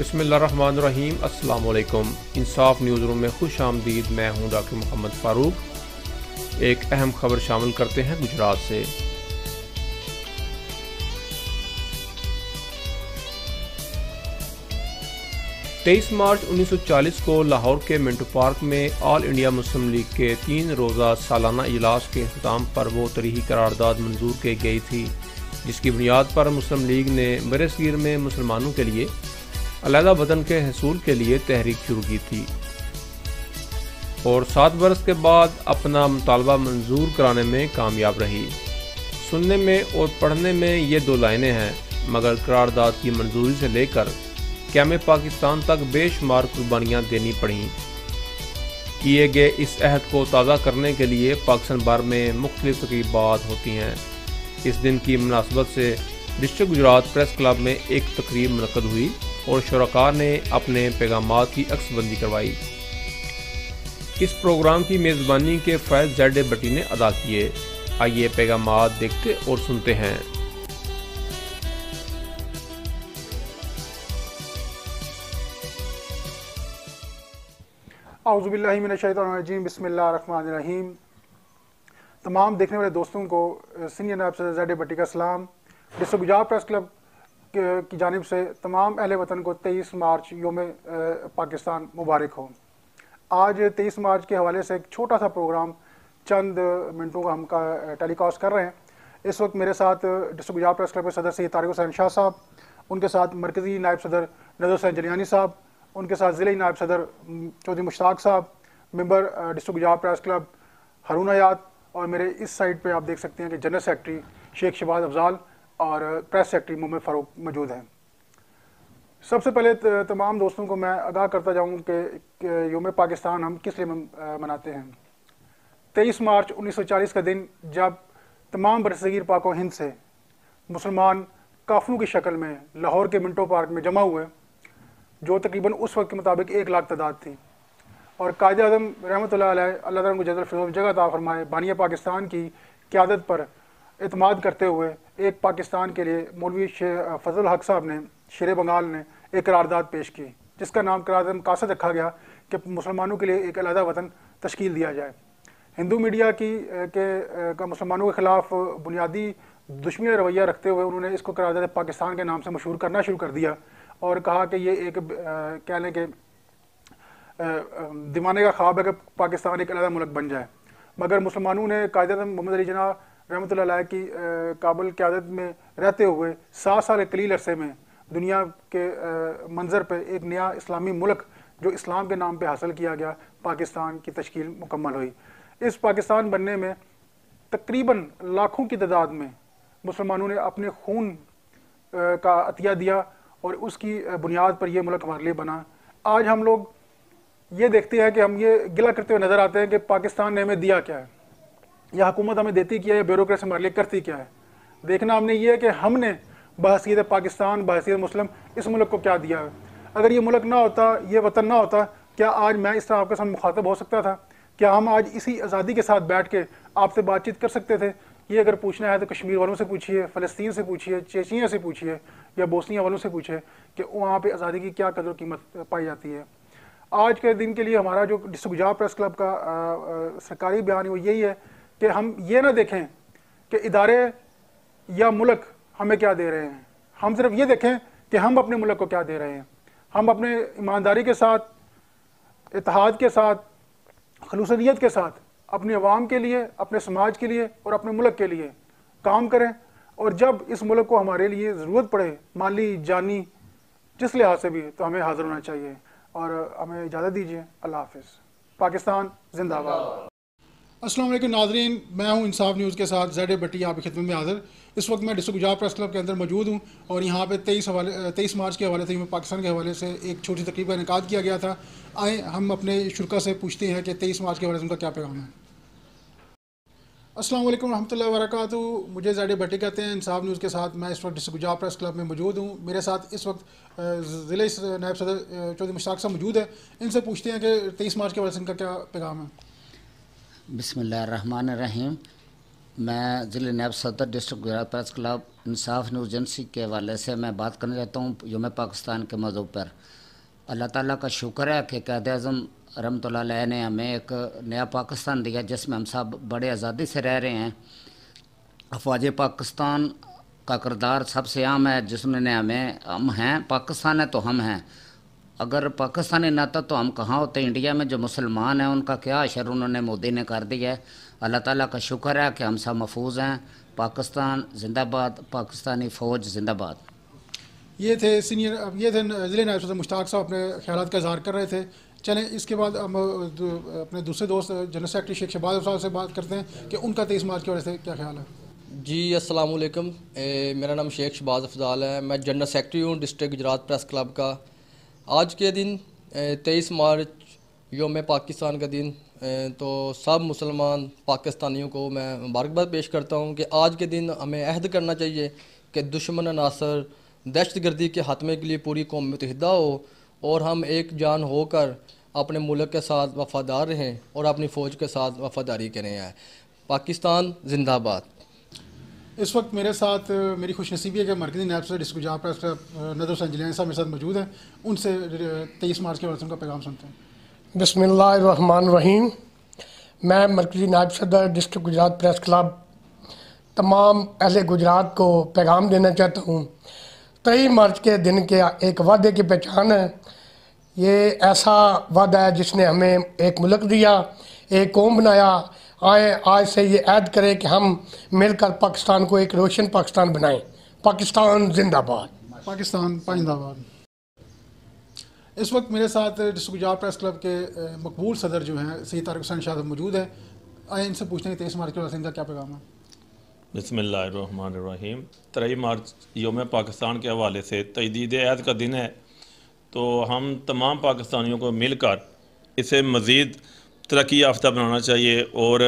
बिस्मिल्लाहिर्रहमानिर्रहीम। अस्सलाम वालेकुम। इंसाफ न्यूज़ रूम में खुश आमदीद। मैं हूं डॉक्टर मोहम्मद फ़ारूक। एक अहम खबर शामिल करते हैं गुजरात से। तेईस मार्च 1940 को लाहौर के मिंटो पार्क में ऑल इंडिया मुस्लिम लीग के 3 रोज़ा सालाना इजलास के अख्ताम पर वो तरीही करारदाद मंजूर की गई थी, जिसकी बुनियाद पर मुस्लिम लीग ने बरसगीर में मुसलमानों के लिए अलहदा वतन के हसूल के लिए तहरीक शुरू की थी और 7 बरस के बाद अपना मुतालबा मंजूर कराने में कामयाब रही। सुनने में और पढ़ने में ये 2 लाइनें हैं, मगर करारदाद की मंजूरी से लेकर क़याम पाकिस्तान तक बेशुमार कुर्बानियाँ देनी पड़ीं। किए गए इस अहद को ताज़ा करने के लिए पाकिस्तान भर में मुख्तलिफ तक़रीबात होती हैं। इस दिन की मुनासबत से डिस्ट्रिक्ट गुजरात प्रेस क्लब में एक तकरीब मुनक़्क़द हुई और शुरका ने अपने पैगामात की अक्सबंदी करवाई। इस प्रोग्राम की मेज़बानी के फ़ैज़ ज़ेड भट्टी ने अदा किए। आइए पैगामात देखते और सुनते हैं। औज़ुबिल्लाहि मिनश्शैतानिर्रजीम, बिस्मिल्लाहिर्रहमानिर्रहीम। तमाम देखने वाले दोस्तों को सीनियर नायब सदर ज़ेड भट्टी का सलाम। डिस्ट्रिक्ट गुजरात प्रेस क्लब की जानिब से तमाम अहले वतन को 23 मार्च योम पाकिस्तान मुबारक हो। आज 23 मार्च के हवाले से एक छोटा सा प्रोग्राम चंद मिनटों का हम टेलीकास्ट कर रहे हैं। इस वक्त मेरे साथ डिस्ट्रिक्ट गुजरात प्रेस क्लब के सदर सैयद तारिक हुसैन शाह साहब, उनके साथ मरकज़ी नायब सदर नज़र हुसैन जलियानी साहब, उनके साथ ज़िले नायब सदर चौधरी मुश्ताक साहब, member district Gujrat press club Haroon Hayat, और मेरे इस साइड पे आप देख सकते हैं कि जनरल सेक्रेटरी शेख शहबाज अफजाल और प्रेस सेक्रेटरी मोहम्मद फ़ारूक मौजूद हैं। सबसे पहले तमाम दोस्तों को मैं आगाह करता जाऊँ कि योम पाकिस्तान हम किस लिए मनाते हैं। 23 मार्च 1940 का दिन, जब तमाम बरसगीर पाक व हिंद से मुसलमान काफ़िलों की शक्ल में लाहौर के मिंटो पार्क में जमा हुए, जो तकरीबन उस वक्त के मुताबिक 1 लाख तादाद थी, और कायद आज़म रहमतुल्लाह अलैह अल्लाह ताला उनको जज़ल फिरदौस जगह अता फरमाए बानिया पाकिस्तान की क़यादत पर एतमाद करते हुए एक पाकिस्तान के लिए मौलवी फजल हक साहब ने, शेर बंगाल ने एक करारदाद पेश की, जिसका नाम करारदाद मकासद रखा गया कि मुसलमानों के लिए एक अलहदा वतन तश्कील दिया जाए। हिंदू मीडिया का मुसलमानों के ख़िलाफ़ बुनियादी दुश्मनी रवैया रखते हुए उन्होंने इसको करारदाद पाकिस्तान के नाम से मशहूर करना शुरू कर दिया और कहा कि ये एक कह लें कि दीवाने का ख्वाब है कि पाकिस्तान एक अलग मुल्क बन जाए। मगर मुसलमानों ने कायद आज़म मोहम्मद अली जिन्ना रहमतुल्लाह अलैह की काबुल क़यादत में रहते हुए 7 साल कलील अरसे में दुनिया के मंजर पर एक नया इस्लामी मुल्क जो इस्लाम के नाम पे हासिल किया गया, पाकिस्तान की तश्कील मुकम्मल हुई। इस पाकिस्तान बनने में तकरीबन लाखों की तादाद में मुसलमानों ने अपने खून का अतिया दिया और उसकी बुनियाद पर यह मुल्क हमारे लिए बना। आज हम लोग ये देखते हैं कि हम ये गिला करते हुए नज़र आते हैं कि पाकिस्तान ने हमें दिया क्या है, या हुकूमत हमें देती क्या है, या ब्यूरोक्रेसी हमारे लिए करती क्या है। देखना हमने ये है कि हमने बहसीयत पाकिस्तान, बहसीयत मुस्लिम इस मुल्क को क्या दिया है। अगर ये मुल्क ना होता, ये वतन ना होता, क्या आज मैं इस तरह आपके साथ मुखातब हो सकता था? क्या हम आज इसी आज़ादी के साथ बैठ के आपसे बातचीत कर सकते थे? ये अगर पूछना है तो कश्मीर वालों से पूछिए, फ़लस्तीन से पूछिए, चेचिया से पूछिए, या बोस्निया वालों से पूछिए कि वहाँ पे आज़ादी की क्या कदर कीमत पाई जाती है। आज के दिन के लिए हमारा जो डिस्ट्रिक्ट गुजरात प्रेस क्लब का सरकारी बयान है वो यही है कि हम ये ना देखें कि इदारे या मुल्क हमें क्या दे रहे हैं, हम सिर्फ ये देखें कि हम अपने मुल्क को क्या दे रहे हैं। हम अपने ईमानदारी के साथ, इत्तेहाद के साथ, खलूसनियत के साथ अपने अवाम के लिए, अपने समाज के लिए और अपने मुल्क के लिए काम करें, और जब इस मुल्क को हमारे लिए ज़रूरत पड़े, माली जानी जिस लिहाज से भी, तो हमें हाज़िर होना चाहिए। और हमें इजाज़त दीजिए। अल्लाह हाफ़िज़। पाकिस्तान जिंदाबाद। अस्सलाम वालेकुम नाज़रीन, मैं हूं इंसाफ न्यूज़ के साथ ज़ेड भट्टी आपकी खिदमत में हाज़िर। इस वक्त मैं डिस्ट्रिक्ट गुजरात प्रेस क्लब के अंदर मौजूद हूं और यहाँ पे 23 मार्च के हवाले से पाकिस्तान के हवाले से एक छोटी तकरीब का इनेकाद किया गया था। आए हम अपने शुरका से पूछते हैं कि 23 मार्च के हवाले से उनका क्या पैगाम है। अस्सलाम वालेकुम रहमतुल्लाहि व बरकातुहू। मुझे ज़ेड भट्टी कहते हैं। इंसाफ न्यूज़ के साथ मैं इस वक्त डिस्ट्रिक्ट गुजरात प्रेस क्लब में मौजूद हूँ। मेरे साथ इस वक्त ज़िले नायब सदर चौधरी मुश्ताक साहब मौजूद है। इनसे पूछते हैं कि 23 मार्च के हवाले से इनका क्या पैगाम है। बिस्मिल्लाहिर्रहमानिर्रहीम। मैं ज़िले नायब सदर डिस्ट्रिक्ट गुजरात प्रेस क्लब इंसाफ न्यूज़ एजेंसी के हवाले से मैं बात करना चाहता हूँ यौम पाकिस्तान के मौजू पर। अल्लाह ताला का शुक्र है कि क़ायद-ए-आज़म रहमतुल्लाह अलैह ने हमें एक नया पाकिस्तान दिया जिसमें हम सब बड़े आज़ादी से रह रहे हैं। अफवाज पाकिस्तान का किरदार सबसे आम है जिसने हम हैं, पाकिस्तान है तो हम हैं। अगर पाकिस्तानी ना था तो हम कहाँ होते। इंडिया में जो मुसलमान हैं उनका क्या अशर उन्होंने मोदी ने कर दिया है। अल्लाह ताला का शुक्र है कि हम सब महफूज हैं। पाकिस्तान जिंदाबाद, पाकिस्तानी फ़ौज जिंदाबाद। ये थे ज़िले नायब सदर मुश्ताक साहब अपने ख्यालात का इज़हार कर रहे थे। चलें इसके बाद हम अपने दूसरे दोस्त जनरल सेक्रेटरी शेख शहबाज साहब से बात करते हैं कि उनका 23 मार्च की वजह से क्या ख्याल है। जी अस्सलाम वालेकुम, मेरा नाम शेख शहबाज अफजाल है। मैं जनरल सेक्रेटरी हूँ डिस्ट्रिक्ट गुजरात प्रेस क्लब का। आज के दिन 23 मार्च यौम पाकिस्तान का दिन, तो सब मुसलमान पाकिस्तानियों को मैं मुबारकबाद पेश करता हूँ कि आज के दिन हमें अहद करना चाहिए कि दुश्मन अनासर दहशतगर्दी के खात्मे के लिए पूरी कौम मुत्तहिदा हो और हम एक जान होकर अपने मुल्क के साथ वफादार रहें और अपनी फ़ौज के साथ वफादारी करें। पाकिस्तान जिंदाबाद। इस वक्त मेरे साथ मेरी खुशनसीबी है कि मरकज़ी नायब सदर डिस्ट्रिक्ट गुजरात प्रेस क्लब नदर हुसैन जिलानी साहब मेरे साथ मौजूद हैं। उनसे 23 मार्च के बाद उनका पैगाम सुनते हैं। बिस्मिल्लाहिर्रहमानिर्रहीम। मैं मरकज़ी नायब सदर डिस्ट्रिक्ट गुजरात प्रेस क्लब तमाम अहले गुजरात को पैगाम देना चाहता हूँ। 23 मार्च के दिन के एक वादे की पहचान है। ये ऐसा वादा है जिसने हमें एक मुल्क दिया, एक कौम बनाया। आज से ये ऐद करें कि हम मिलकर पाकिस्तान को एक रोशन पाकिस्तान बनाएं। पाकिस्तान जिंदाबाद, पाकिस्तान जिंदाबाद। इस वक्त मेरे साथ डिस्ट्रिक्ट गुजरात प्रेस क्लब के मकबूल सदर जो हैं सैयद तारिक हुसैन शाह मौजूद है। आए इनसे पूछते हैं 23 मार्च के बाद इनका क्या पैगाम है। बिस्मिल्लाहिर्रहमानिर्रहीम। 23 मार्च यौम पाकिस्तान के हवाले से तजदीद अहद का दिन है, तो हम तमाम पाकिस्तानियों को मिलकर इसे मज़ीद तरक्की याफ्ता बनाना चाहिए और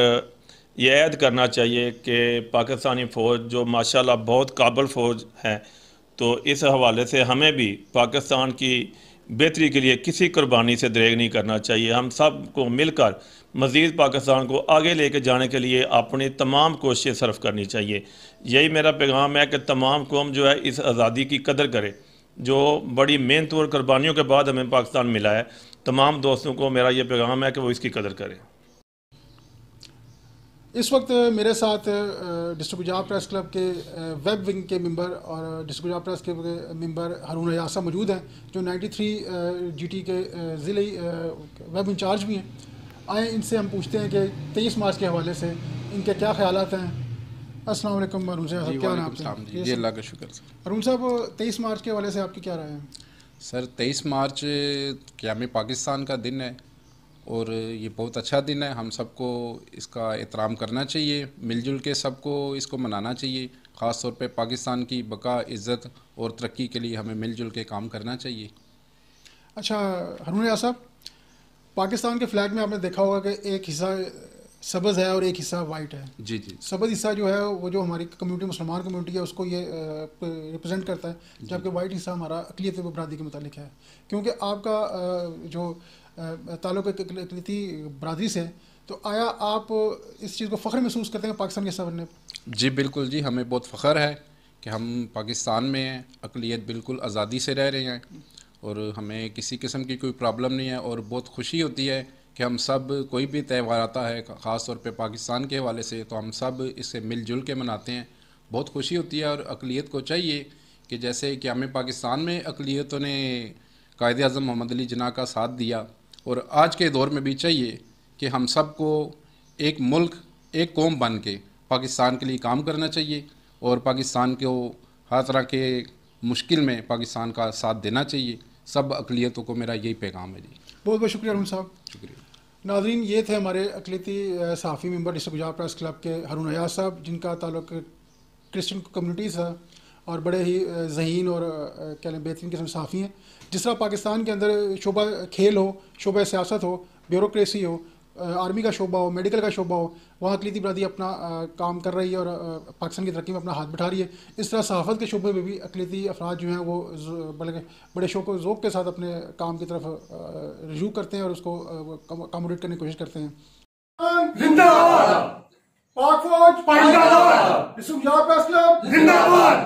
ये अहद करना चाहिए कि पाकिस्तानी फ़ौज जो माशाल्लाह बहुत काबिल फ़ौज है, तो इस हवाले से हमें भी पाकिस्तान की बेहतरी के लिए किसी कुर्बानी से दरेग नहीं करना चाहिए। हम सब को मिलकर मज़ीद पाकिस्तान को आगे लेके जाने के लिए अपनी तमाम कोशिशें सर्फ करनी चाहिए। यही मेरा पैगाम है कि तमाम कौम जो है इस आज़ादी की कदर करे जो बड़ी मेहनत और कुर्बानियों के बाद हमें पाकिस्तान मिला है। तमाम दोस्तों को मेरा ये पैगाम है कि वो इसकी कदर करें। इस वक्त मेरे साथ डिस्ट्रिक्ट गुजरात प्रेस क्लब के वेब विंग के मेंबर और डिस्ट्रिक्ट गुजरात प्रेस के मेंबर हारून अयाज साहब मौजूद हैं जो 93 GT के ज़िले वेब इंचार्ज भी हैं। आए इनसे हम पूछते हैं कि 23 मार्च के हवाले से इनके क्या ख्यालात हैं। अस्सलाम वालेकुम हारून साहब, क्या नाम है? जी अल्लाह का शुक्र। हारून साहब 23 मार्च के हवाले से आपकी क्या राय है? सर 23 मार्च क़याम पाकिस्तान का दिन है और ये बहुत अच्छा दिन है। हम सबको इसका एहतराम करना चाहिए, मिलजुल के सबको इसको मनाना चाहिए। ख़ास तौर पे पाकिस्तान की बका, इज़्ज़त और तरक्की के लिए हमें मिलजुल के काम करना चाहिए। अच्छा हारून अयाज साहब, पाकिस्तान के फ्लैग में आपने देखा होगा कि एक हिस्सा सब्ज़ है और एक हिस्सा वाइट है। जी जी। सब्ज़ हिस्सा जो है वो जो हमारी कम्युनिटी मुसलमान कम्युनिटी है उसको ये रिप्रेजेंट करता है, जबकि वाइट हिस्सा हमारा अक़लियत व बरादरी के मुतालिक है। क्योंकि आपका जो ताल्लुक़ अक़लियती बरादरी से, तो आया आप इस चीज़ को फ़ख्र महसूस करते हैं पाकिस्तान के हिस्सा बनने? जी बिल्कुल जी, हमें बहुत फ़ख्र है कि हम पाकिस्तान में हैं, अक़लियत बिल्कुल आज़ादी से रह रहे हैं और हमें किसी किस्म की कोई प्रॉब्लम नहीं है। और बहुत खुशी होती है कि हम सब, कोई भी त्यौहार आता है ख़ास तौर पे पाकिस्तान के हवाले से, तो हम सब इसे मिलजुल के मनाते हैं। बहुत खुशी होती है और अक़लियत को चाहिए कि जैसे क़याम पाकिस्तान में अक़लियतों ने क़ायद-ए-आज़म मोहम्मद अली जिन्ना का साथ दिया, और आज के दौर में भी चाहिए कि हम सब को एक मुल्क, एक कौम बन के पाकिस्तान के लिए काम करना चाहिए और पाकिस्तान को हर तरह के मुश्किल में पाकिस्तान का साथ देना चाहिए। सब अक़लियतों को मेरा यही पैगाम है जी। बहुत बहुत शुक्रिया हारून साहब। शुक्रिया। नाज़रीन, ये थे हमारे अक़लियती सहाफ़ी member district Gujrat press club के हारून अयाज साहब, जिनका ताल्लुक़ क्रिश्चियन कम्युनिटी से और बड़े ही ज़हीन और क्या लें बेहतरीन किस्म सहाफ़ी हैं। जिस तरह पाकिस्तान के अंदर शोबा खेल हो, शोबा सियासत हो, ब्यूरोक्रेसी हो, आर्मी का शोबा हो, मेडिकल का शोबा हो, वहाँ अक़लियती बरादरी अपना काम कर रही है और पाकिस्तान की तरक्की में अपना हाथ बिठा रही है। इस तरह सहाफ़त के शोबे में भी अक़लियती अफराद जो हैं वो बड़े शौक़ व ज़ौक़ के साथ अपने काम की तरफ रुजू करते हैं और उसको अकोमोडेट करने की कोशिश करते हैं। पाक फौज जिंदाबाद, डिस्ट्रिक्ट गुजरात प्रेस क्लब जिंदाबाद।